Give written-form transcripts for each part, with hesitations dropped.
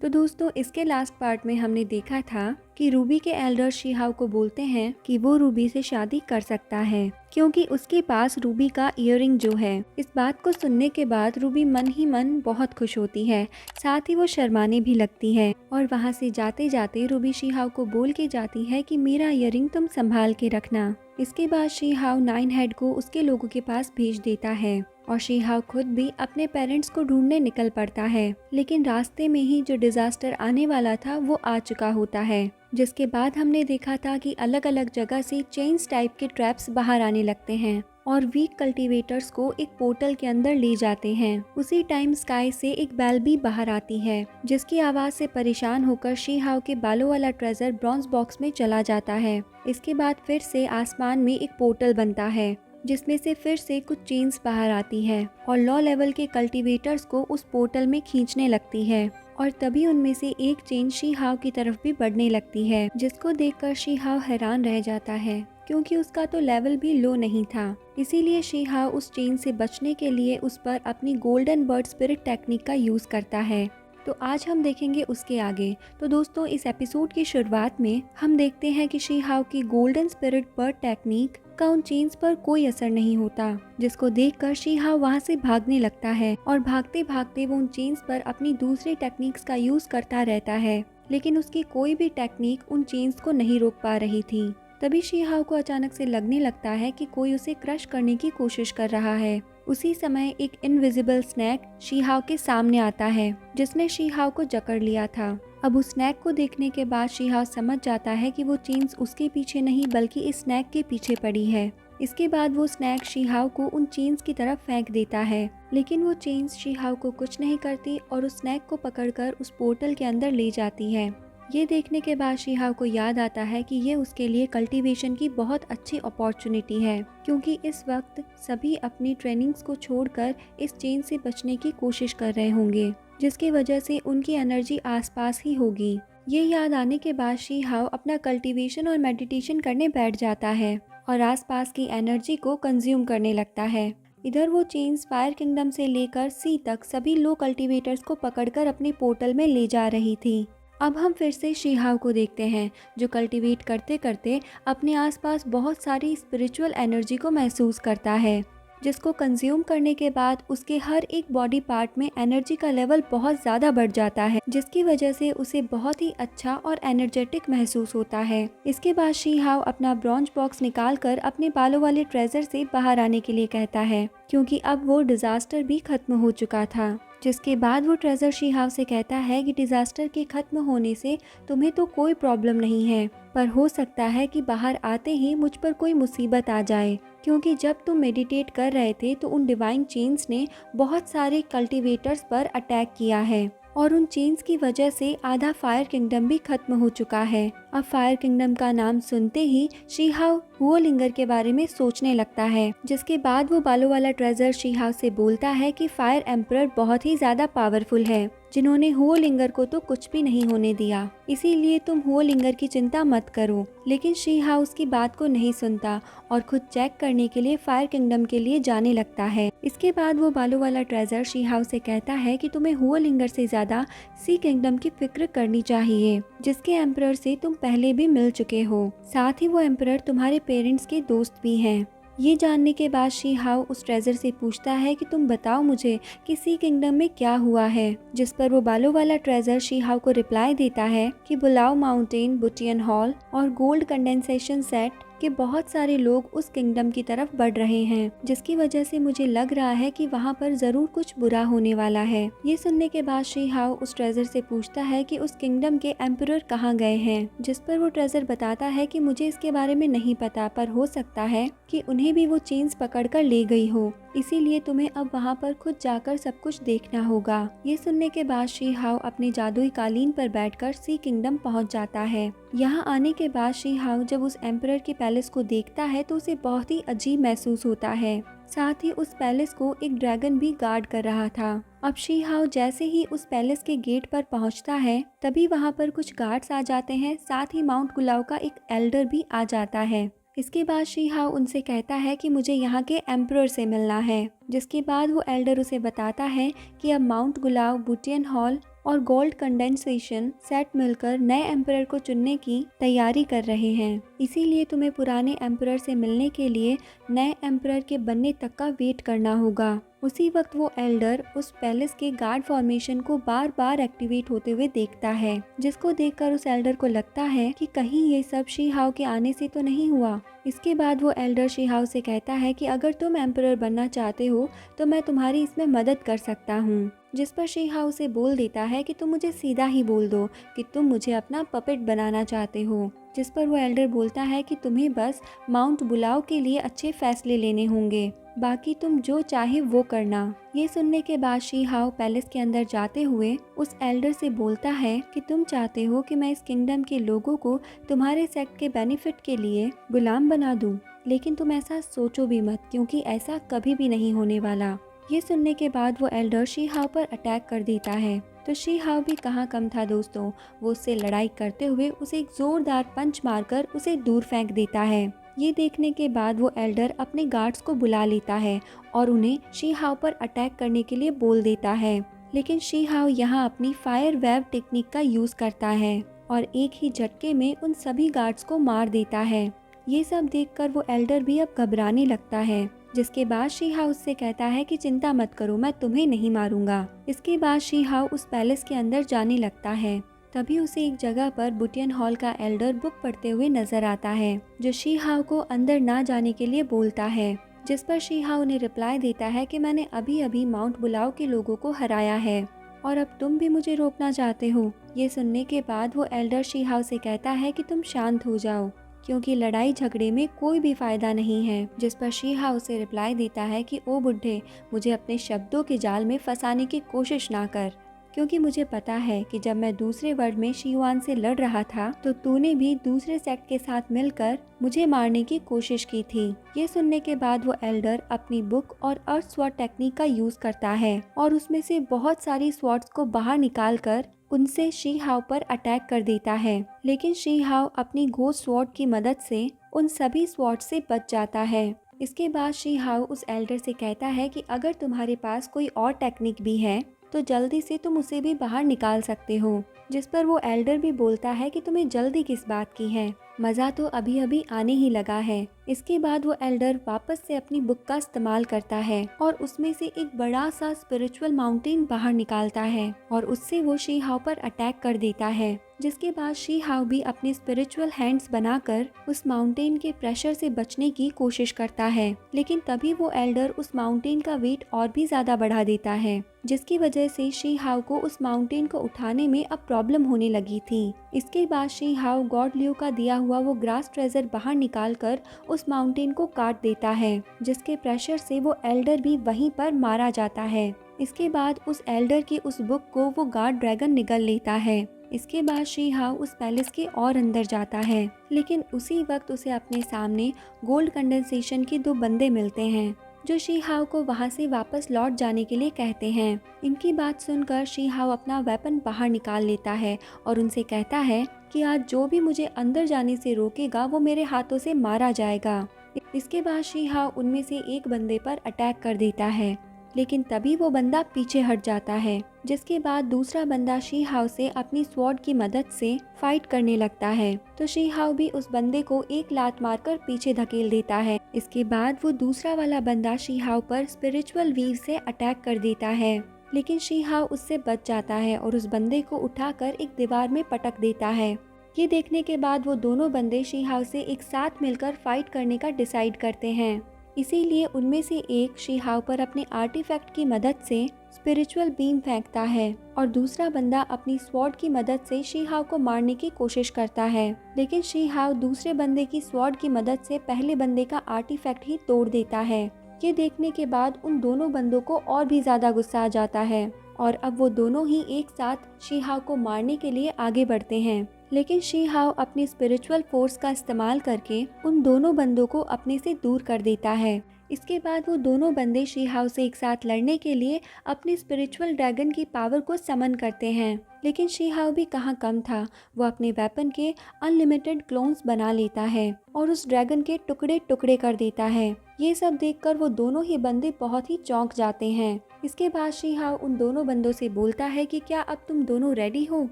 तो दोस्तों इसके लास्ट पार्ट में हमने देखा था कि रूबी के एल्डर शीहाव को बोलते हैं कि वो रूबी से शादी कर सकता है क्योंकि उसके पास रूबी का इयररिंग जो है। इस बात को सुनने के बाद रूबी मन ही मन बहुत खुश होती है, साथ ही वो शर्माने भी लगती है और वहाँ से जाते जाते रूबी शीहाव को बोल के जाती है कि मेरा इयररिंग तुम संभाल के रखना। इसके बाद शीहाव नाइन हेड को उसके लोगों के पास भेज देता है और शीहाव खुद भी अपने पेरेंट्स को ढूंढने निकल पड़ता है, लेकिन रास्ते में ही जो डिजास्टर आने वाला था वो आ चुका होता है। जिसके बाद हमने देखा था कि अलग अलग जगह से चेन्स टाइप के ट्रैप्स बाहर आने लगते हैं और वीक कल्टीवेटर्स को एक पोर्टल के अंदर ले जाते हैं। उसी टाइम स्काई से एक बेल भी बाहर आती है, जिसकी आवाज से परेशान होकर शीहाव के बालों वाला ट्रेजर ब्रॉन्ज बॉक्स में चला जाता है। इसके बाद फिर से आसमान में एक पोर्टल बनता है जिसमें से फिर से कुछ चेन्स बाहर आती है और लो लेवल के कल्टीवेटर्स को उस पोर्टल में खींचने लगती है और तभी उनमें से एक चेन शीहाव की तरफ भी बढ़ने लगती है, जिसको देखकर शीहाव हैरान रह जाता है क्योंकि उसका तो लेवल भी लो नहीं था। इसीलिए शीहाव उस चेन से बचने के लिए उस पर अपनी गोल्डन बर्ड स्पिरिट टेक्निक का यूज करता है। तो आज हम देखेंगे उसके आगे। तो दोस्तों इस एपिसोड की शुरुआत में हम देखते हैं कि शीहाव की गोल्डन स्पिरिट बर्ड टेक्निक का उन चेन्स पर कोई असर नहीं होता, जिसको देखकर शीहाव वहां से भागने लगता है और भागते भागते वो उन चेन्स पर अपनी दूसरी टेक्निक्स का यूज करता रहता है, लेकिन उसकी कोई भी टेक्निक उन चेन्स को नहीं रोक पा रही थी। तभी शीहाव को अचानक से लगने लगता है कि कोई उसे क्रश करने की कोशिश कर रहा है। उसी समय एक इनविजिबल स्नैक शीहाव के सामने आता है जिसने शीहाव को जकड़ लिया था। अब उस स्नैक को देखने के बाद शीहाव समझ जाता है कि वो चेन्स उसके पीछे नहीं बल्कि इस स्नैक के पीछे पड़ी है। इसके बाद वो स्नैक शीहाव को उन चेन्स की तरफ फेंक देता है, लेकिन वो चेन्स शीहाव को कुछ नहीं करती और उस स्नैक को पकड़कर उस पोर्टल के अंदर ले जाती है। ये देखने के बाद शीहाव को याद आता है कि ये उसके लिए कल्टीवेशन की बहुत अच्छी अपॉर्चुनिटी है, क्योंकि इस वक्त सभी अपनी ट्रेनिंग्स को छोड़कर इस चेन से बचने की कोशिश कर रहे होंगे, जिसकी वजह से उनकी एनर्जी आसपास ही होगी। ये याद आने के बाद शीहाव अपना कल्टीवेशन और मेडिटेशन करने बैठ जाता है और आसपास की एनर्जी को कंज्यूम करने लगता है। इधर वो चेन्स फायर किंगडम से लेकर सी तक सभी लो कल्टीवेटर्स को पकड़कर अपने पोर्टल में ले जा रही थी। अब हम फिर से शीहाव को देखते हैं जो कल्टीवेट करते करते अपने आसपास बहुत सारी स्पिरिचुअल एनर्जी को महसूस करता है, जिसको कंज्यूम करने के बाद उसके हर एक बॉडी पार्ट में एनर्जी का लेवल बहुत ज़्यादा बढ़ जाता है, जिसकी वजह से उसे बहुत ही अच्छा और एनर्जेटिक महसूस होता है। इसके बाद शीहाव अपना ब्रॉन्ज बॉक्स निकालकर अपने बालों वाले ट्रेजर से बाहर आने के लिए कहता है, क्योंकि अब वो डिजास्टर भी खत्म हो चुका था। जिसके बाद वो ट्रेजर शीहाव से कहता है कि डिजास्टर के खत्म होने से तुम्हें तो कोई प्रॉब्लम नहीं है, पर हो सकता है कि बाहर आते ही मुझ पर कोई मुसीबत आ जाए, क्योंकि जब तुम मेडिटेट कर रहे थे तो उन डिवाइन चेन्स ने बहुत सारे कल्टीवेटर्स पर अटैक किया है और उन चेन्स की वजह से आधा फायर किंगडम भी खत्म हो चुका है। अब फायर किंगडम का नाम सुनते ही शीहाव हुओलिंगर के बारे में सोचने लगता है, जिसके बाद वो बालों वाला ट्रेजर शीहाव से बोलता है कि फायर एम्परर बहुत ही ज्यादा पावरफुल है, जिन्होंने हुओलिंगर को तो कुछ भी नहीं होने दिया, इसीलिए तुम हुओलिंगर की चिंता मत करो। लेकिन शीहाव उसकी बात को नहीं सुनता और खुद चेक करने के लिए फायर किंगडम के लिए जाने लगता है। इसके बाद वो बालों वाला ट्रेजर शीहाव से कहता है कि तुम्हें हुओलिंगर से ज्यादा सी किंगडम की फिक्र करनी चाहिए, जिसके एम्परर से तुम पहले भी मिल चुके हो, साथ ही वो एम्परर तुम्हारे पेरेंट्स के दोस्त भी हैं। ये जानने के बाद शीहाव उस ट्रेजर से पूछता है कि तुम बताओ मुझे कि सी किंगडम में क्या हुआ है, जिस पर वो बालों वाला ट्रेजर शीहाव को रिप्लाई देता है कि बुलाओ माउंटेन, बुटियन हॉल और गोल्ड कंडेंसेशन सेट के बहुत सारे लोग उस किंगडम की तरफ बढ़ रहे हैं, जिसकी वजह से मुझे लग रहा है कि वहाँ पर जरूर कुछ बुरा होने वाला है। ये सुनने के बाद शीहाव उस ट्रेजर से पूछता है कि उस किंगडम के एम्परर कहाँ गए हैं, जिस पर वो ट्रेजर बताता है कि मुझे इसके बारे में नहीं पता, पर हो सकता है कि उन्हें भी वो चेन्स पकड़ कर ले गई हो, इसीलिए तुम्हें अब वहाँ पर खुद जाकर सब कुछ देखना होगा। ये सुनने के बाद शीहाव अपने जादुई कालीन पर बैठकर सी किंगडम पहुँच जाता है। यहाँ आने के बाद शीहाव जब उस एम्परर के पैलेस को देखता है तो उसे बहुत ही अजीब महसूस होता है, साथ ही उस पैलेस को एक ड्रैगन भी गार्ड कर रहा था। अब शीहाव जैसे ही उस पैलेस के गेट पर पहुंचता है तभी वहां पर कुछ गार्ड्स आ जाते हैं, साथ ही माउंट गुलाव का एक एल्डर भी आ जाता है। इसके बाद शीहाव उनसे कहता है कि मुझे यहाँ के एम्परर से मिलना है, जिसके बाद वो एल्डर उसे बताता है कि अब माउंट गुलाव, बुटियन हॉल और गोल्ड कंडेंसेशन सेट मिलकर नए एम्परर को चुनने की तैयारी कर रहे हैं। इसीलिए तुम्हें पुराने एम्परर से मिलने के लिए नए एम्परर के बनने तक का वेट करना होगा। उसी वक्त वो एल्डर उस पैलेस के गार्ड फॉर्मेशन को बार बार एक्टिवेट होते हुए देखता है, जिसको देखकर उस एल्डर को लगता है कि कहीं ये सब शी हाओ के आने से तो नहीं हुआ। इसके बाद वो एल्डर शी हाओ से कहता है कि अगर तुम एम्परर बनना चाहते हो तो मैं तुम्हारी इसमें मदद कर सकता हूँ। जिस पर शी हाओ से बोल देता है कि तुम मुझे सीधा ही बोल दो कि तुम मुझे अपना पपेट बनाना चाहते हो। जिस पर वो एल्डर बोलता है कि तुम्हें बस माउंट बुलाओ के लिए अच्छे फैसले लेने होंगे, बाकी तुम जो चाहे वो करना। ये सुनने के बाद शी हाओ पैलेस के अंदर जाते हुए उस एल्डर से बोलता है कि तुम चाहते हो कि मैं इस किंगडम के लोगों को तुम्हारे सेक्ट के बेनिफिट के लिए गुलाम बना दूं, लेकिन तुम ऐसा सोचो भी मत, क्योंकि ऐसा कभी भी नहीं होने वाला। ये सुनने के बाद वो एल्डर शी हाओ पर अटैक कर देता है। तो शी हाओ भी कहाँ कम था दोस्तों, वो उससे लड़ाई करते हुए उसे एक जोरदार पंच मारकर उसे दूर फेंक देता है। ये देखने के बाद वो एल्डर अपने गार्ड्स को बुला लेता है और उन्हें शी हाओ पर अटैक करने के लिए बोल देता है। लेकिन शी हाओ यहाँ अपनी फायर वेव टेक्निक का यूज करता है और एक ही झटके में उन सभी गार्ड्स को मार देता है। ये सब देखकर वो एल्डर भी अब घबराने लगता है। जिसके बाद शी हाओ उससे कहता है कि चिंता मत करो, मैं तुम्हें नहीं मारूंगा। इसके बाद शी हाओ उस पैलेस के अंदर जाने लगता है। तभी उसे एक जगह पर बुटियन हॉल का एल्डर बुक पढ़ते हुए नजर आता है, जो शी हाओ को अंदर ना जाने के लिए बोलता है। जिस पर शी हाओ ने रिप्लाई देता है कि मैंने अभी अभी माउंट बुलाओ के लोगों को हराया है और अब तुम भी मुझे रोकना चाहते हो। ये सुनने के बाद वो एल्डर शी हाओ से कहता है कि तुम शांत हो जाओ, क्योंकि लड़ाई झगड़े में कोई भी फायदा नहीं है। जिस पर शी हाओ उसे रिप्लाई देता है कि ओ बुड्ढे, मुझे अपने शब्दों के जाल में फंसाने की कोशिश ना कर, क्योंकि मुझे पता है कि जब मैं दूसरे वर्ल्ड में शी युआन से लड़ रहा था तो तूने भी दूसरे सेक्ट के साथ मिलकर मुझे मारने की कोशिश की थी। ये सुनने के बाद वो एल्डर अपनी बुक और अर्थ स्वॉर्ड टेक्निक का यूज करता है और उसमें से बहुत सारी स्वॉर्ड्स को बाहर निकाल कर उनसे शी हाओ पर अटैक कर देता है। लेकिन शी हाओ अपनी घोस्ट स्वॉर्ड की मदद से उन सभी स्वॉर्ड से बच जाता है। इसके बाद शी हाओ उस एल्डर से कहता है कि अगर तुम्हारे पास कोई और टेक्निक भी है तो जल्दी से तुम उसे भी बाहर निकाल सकते हो। जिस पर वो एल्डर भी बोलता है कि तुम्हें जल्दी किस बात की है, मज़ा तो अभी अभी आने ही लगा है। इसके बाद वो एल्डर वापस से अपनी बुक का इस्तेमाल करता है और उसमें से एक बड़ा सा स्पिरिचुअल माउंटेन बाहर निकालता है और उससे वो शी हाओ पर अटैक कर देता है। जिसके बाद शी हाओ भी अपने स्पिरिचुअल हैंड्स बनाकर उस माउंटेन के प्रेशर से बचने की कोशिश करता है। लेकिन तभी वो एल्डर उस माउंटेन का वेट और भी ज्यादा बढ़ा देता है, जिसकी वजह से शी हाओ को उस माउंटेन को उठाने में अब प्रॉब्लम होने लगी थी। इसके बाद शी हाओ गॉड लियो का दिया हुआ वो ग्रास ट्रेजर बाहर निकालकर उस माउंटेन को काट देता है, जिसके प्रेशर से वो एल्डर भी वहीं पर मारा जाता है। इसके बाद उस एल्डर की उस बुक को वो गार्ड ड्रैगन निगल लेता है। इसके बाद शी हाओ उस पैलेस के और अंदर जाता है, लेकिन उसी वक्त उसे अपने सामने गोल्ड कंडेंसेशन के दो बंदे मिलते हैं, जो शी हाओ को वहां से वापस लौट जाने के लिए कहते हैं। इनकी बात सुनकर शी हाओ अपना वेपन बाहर निकाल लेता है और उनसे कहता है कि आज जो भी मुझे अंदर जाने से रोकेगा वो मेरे हाथों से मारा जाएगा। इसके बाद शी हाओ उनमें से एक बंदे पर अटैक कर देता है, लेकिन तभी वो बंदा पीछे हट जाता है। जिसके बाद दूसरा बंदा शी हाओ से अपनी स्वॉर्ड की मदद से फाइट करने लगता है, तो शी हाओ भी उस बंदे को एक लात मारकर पीछे धकेल देता है। इसके बाद वो दूसरा वाला बंदा शी हाओ पर स्पिरिचुअल वीव से अटैक कर देता है, लेकिन शी हाओ उससे बच जाता है और उस बंदे को उठाकर एक दीवार में पटक देता है। ये देखने के बाद वो दोनों बंदे शी हाओ से एक साथ मिलकर फाइट करने का डिसाइड करते हैं। इसीलिए उनमें से एक शी हाओ पर अपने आर्टिफैक्ट की मदद से स्पिरिचुअल बीम फेंकता है और दूसरा बंदा अपनी स्वॉर्ड की मदद से शी हाओ को मारने की कोशिश करता है, लेकिन शी हाओ दूसरे बंदे की स्वॉर्ड की मदद से पहले बंदे का आर्टिफैक्ट ही तोड़ देता है। ये देखने के बाद उन दोनों बंदों को और भी ज्यादा गुस्सा आ जाता है और अब वो दोनों ही एक साथ शी हाओ को मारने के लिए आगे बढ़ते हैं। लेकिन शी हाओ अपनी स्पिरिचुअल फोर्स का इस्तेमाल करके उन दोनों बंदों को अपने से दूर कर देता है। इसके बाद वो दोनों बंदे शी हाउ से एक साथ लड़ने के लिए अपनी स्पिरिचुअल ड्रैगन की पावर को समन करते हैं। लेकिन शी हाउ भी कहाँ कम था, वो अपने वेपन के अनलिमिटेड क्लोन्स बना लेता है और उस ड्रैगन के टुकड़े टुकड़े कर देता है। ये सब देखकर वो दोनों ही बंदे बहुत ही चौंक जाते हैं। इसके बाद शी हाउ उन दोनों बंदों से बोलता है कि क्या अब तुम दोनों रेडी हो,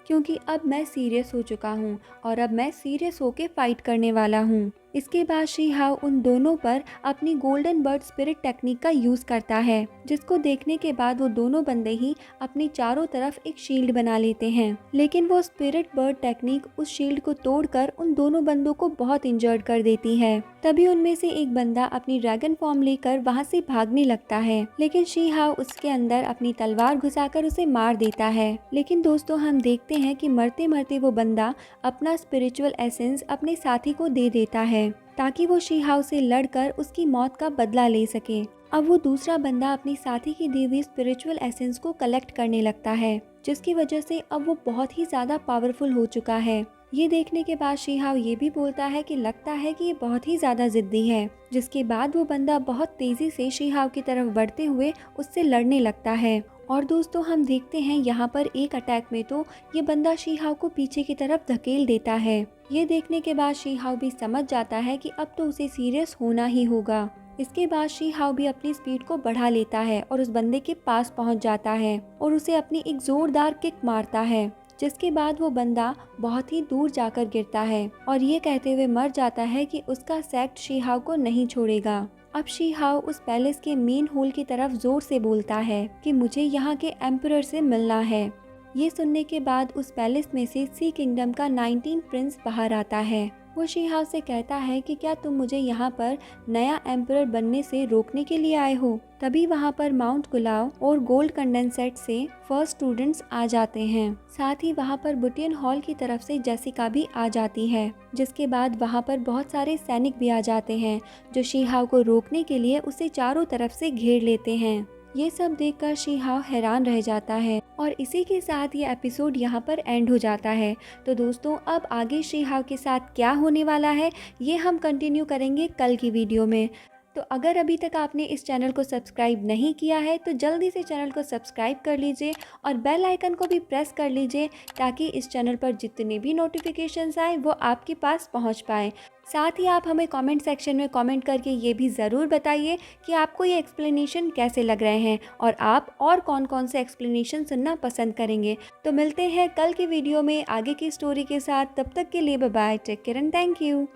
क्योंकि अब मैं सीरियस हो चुका हूँ और अब मैं सीरियस होके फाइट करने वाला हूँ। इसके बाद शी हाउ उन दोनों पर अपनी गोल्डन बर्ड स्पिरिट टेक्निक का यूज करता है, जिसको देखने के बाद वो दोनों बंदे ही अपनी चारों तरफ एक शील्ड बना लेते हैं। लेकिन वो स्पिरिट बर्ड टेक्निक उस शील्ड को तोड़कर उन दोनों बंदों को बहुत इंजर्ड कर देती है। तभी उनमें से एक बंदा अपनी ड्रैगन फॉर्म लेकर वहाँ से भागने लगता है, लेकिन शी हाउ उसके अंदर अपनी तलवार घुसाकर उसे मार देता है। लेकिन दोस्तों हम देखते हैं कि मरते मरते वो बंदा अपना स्पिरिचुअल एसेंस अपने साथी को दे देता है, ताकि वो शी हाउ से लड़कर उसकी मौत का बदला ले सके। अब वो दूसरा बंदा अपनी साथी की दी हुई स्पिरिचुअल एसेंस को कलेक्ट करने लगता है, जिसकी वजह से अब वो बहुत ही ज्यादा पावरफुल हो चुका है। ये देखने के बाद शी हाउ ये भी बोलता है कि लगता है कि ये बहुत ही ज्यादा जिद्दी है, जिसके बाद वो बंदा बहुत तेजी से शी हाउ की तरफ बढ़ते हुए उससे लड़ने लगता है। और दोस्तों हम देखते हैं यहाँ पर एक अटैक में तो ये बंदा शी हाउ को पीछे की तरफ धकेल देता है। ये देखने के बाद शी हाउ भी समझ जाता है कि अब तो उसे सीरियस होना ही होगा। इसके बाद शी हाउ भी अपनी स्पीड को बढ़ा लेता है और उस बंदे के पास पहुंच जाता है और उसे अपनी एक जोरदार किक मारता है, जिसके बाद वो बंदा बहुत ही दूर जाकर गिरता है और ये कहते हुए मर जाता है कि उसका सेक्ट शी हाउ को नहीं छोड़ेगा। अब शी हाउ उस पैलेस के मेन हॉल की तरफ जोर से बोलता है कि मुझे यहाँ के एम्परर से मिलना है। ये सुनने के बाद उस पैलेस में से सी किंगडम का 19 प्रिंस बाहर आता है। वो शी हाउ से कहता है कि क्या तुम मुझे यहाँ पर नया एम्परर बनने से रोकने के लिए आए हो। तभी वहाँ पर माउंट गुलाव और गोल्ड कंडेंसेट से फर्स्ट स्टूडेंट्स आ जाते हैं। साथ ही वहाँ पर बुटियन हॉल की तरफ से जेसिका भी आ जाती है, जिसके बाद वहाँ पर बहुत सारे सैनिक भी आ जाते हैं जो शी हाउ को रोकने के लिए उसे चारों तरफ से घेर लेते हैं। ये सब देखकर शी हाउ हैरान रह जाता है और इसी के साथ ये एपिसोड यहाँ पर एंड हो जाता है। तो दोस्तों अब आगे शी हाउ के साथ क्या होने वाला है ये हम कंटिन्यू करेंगे कल की वीडियो में। तो अगर अभी तक आपने इस चैनल को सब्सक्राइब नहीं किया है तो जल्दी से चैनल को सब्सक्राइब कर लीजिए और बेल आइकन को भी प्रेस कर लीजिए, ताकि इस चैनल पर जितने भी नोटिफिकेशंस आए वो आपके पास पहुंच पाए। साथ ही आप हमें कमेंट सेक्शन में कमेंट करके ये भी ज़रूर बताइए कि आपको ये एक्सप्लेनेशन कैसे लग रहे हैं और आप और कौन कौन से एक्सप्लेनेशन सुनना पसंद करेंगे। तो मिलते हैं कल की वीडियो में आगे की स्टोरी के साथ। तब तक के लिए bye bye, take care and thank you.